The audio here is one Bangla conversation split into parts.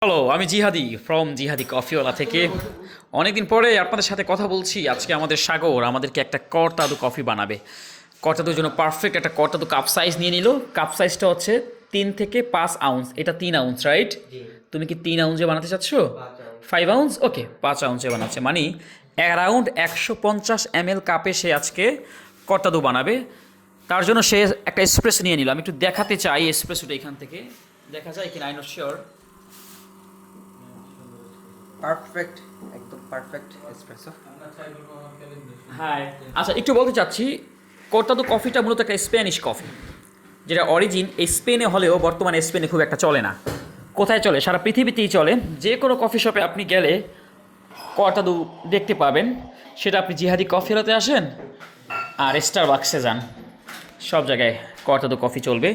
হ্যালো, আমি জিহাদি ফ্রম জিহাদি কফিওয়ালা থেকে। অনেকদিন পরে আপনাদের সাথে কথা বলছি। আজকে আমাদের সাগর আমাদেরকে একটা করতাদু কফি বানাবে। করতাদুর জন্য পারফেক্ট একটা করতাদু কাপ সাইজ নিয়ে নিল। কাপ সাইজটা হচ্ছে 3 থেকে 5 আউন্স। এটা 3 আউন্স, রাইট? তুমি কি 3 আউন্সে বানাতে চাচ্ছ? 5 আউন্স, ওকে, 5 আউন্সে বানাচ্ছে মানে অ্যারাউন্ড 150 ml কাপে সে আজকে করতাদু বানাবে। তার জন্য সে একটা এসপ্রেসো নিয়ে নিল। আমি একটু দেখাতে চাই এসপ্রেসোটা এখান থেকে দেখা যায় কিনা, আই নট শিওর। পারফেক্ট, একদম পারফেক্ট এসপ্রেসো। হ্যাঁ, আচ্ছা, একটু বলতে চাচ্ছি, কর্তাদো কফিটা মূলত একটা স্প্যানিশ কফি, যেটা অরিজিন এই স্পেনে হলেও বর্তমানে স্পেনে খুব একটা চলে না। কোথায় চলে? সারা পৃথিবীতেই চলে। যে কোনো কফি শপে আপনি গেলে কর্তাদু দেখতে পাবেন। সেটা আপনি জিহাদি কফিওয়ালাতে আসেন আর স্টারবাক্সে যান, সব জায়গায় কর্তাদু কফি চলবে।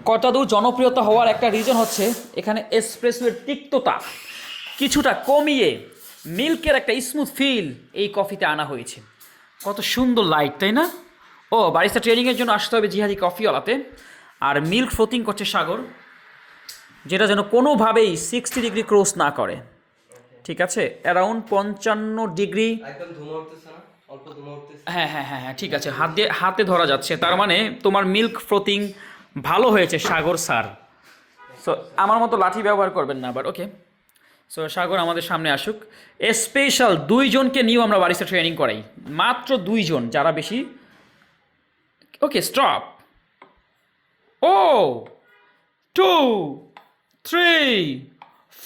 কর্তাদু জনপ্রিয়তা হওয়ার একটা রিজন হচ্ছে এখানে এসপ্রেসোর তিক্ততা কিছুটা কমিয়ে মিল্কের একটা স্মুথ ফিল এই কফিতে আনা হয়েছে। কত সুন্দর লাইট, তাই না? ও, বারিস্তা ট্রেনিংয়ের জন্য আসতে হবে জিহাদি কফিওয়ালাতে। আর মিল্ক ফ্রোথিং করছে সাগর, যেটা যেন কোনোভাবেই 60 ডিগ্রি ক্রস না করে। ঠিক আছে, অ্যারাউন্ড 55 ডিগ্রি। একদম ধুমা উঠতেছে না? অল্প ধুমা উঠতেছে। হ্যাঁ হ্যাঁ হ্যাঁ হ্যাঁ, ঠিক আছে, হাতে ধরা যাচ্ছে। তার মানে তোমার মিল্ক ফ্রোথিং ভালো হয়েছে সাগর স্যার। সো আমার মতো লাঠি ব্যবহার করবেন না আবার, ওকে? সো সাগর আমাদের সামনে আসুক। স্পেশাল 2জনকে নিয়েও আমরা বারিস্তা ট্রেনিং করাই, মাত্র 2জন, যারা বেশি। ওকে, স্টপ। ও, 2, 3,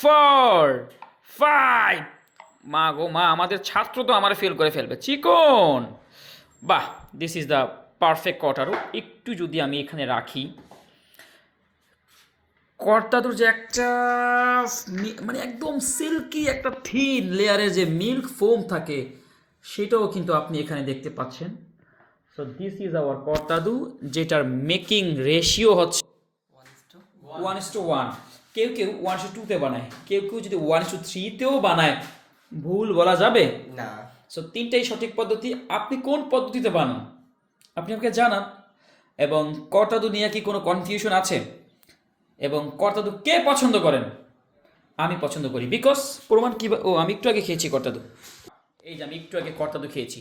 4, 5। মা গো মা, আমাদের ছাত্র তো আমার ফেল করে ফেলবে। চিকন, বাহ, দিস ইজ দ্য পারফেক্ট কটারও। একটু যদি আমি এখানে রাখি, কর্তাদুর যে একটা মানে একদম সিল্কি একটা থিন লেয়ারের যে মিল্ক ফোম থাকে, সেটাও কিন্তু আপনি এখানে দেখতে পাচ্ছেন। সো দিস ইজ আওয়ার কর্তাদু, যেটার মেকিং রেশিও হচ্ছে 1:1। কেউ কেউ 1:2-তে বানায়, কেউ কেউ যদি 1:3-তেও বানায়, ভুল বলা যাবে না। সো তিনটাই সঠিক পদ্ধতি। আপনি কোন পদ্ধতিতে বানান আপনি আমাকে জানান। এবং কর্তাদু নিয়ে কি কোনো কনফিউশন আছে? এবং কর্তাদু কে পছন্দ করেন? আমি পছন্দ করি, বিকজ প্রমাণ কি? ও, আমি একটু আগে খেয়েছি কর্তাদু। এই যে আমি একটু আগে কর্তাদু খেয়েছি।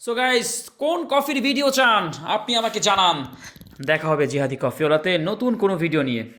সো গাইস, কোন কফির ভিডিও চান আপনি আমাকে জানান। দেখা হবে জিহাদি কফিওয়ালাতে নতুন কোনো ভিডিও নিয়ে।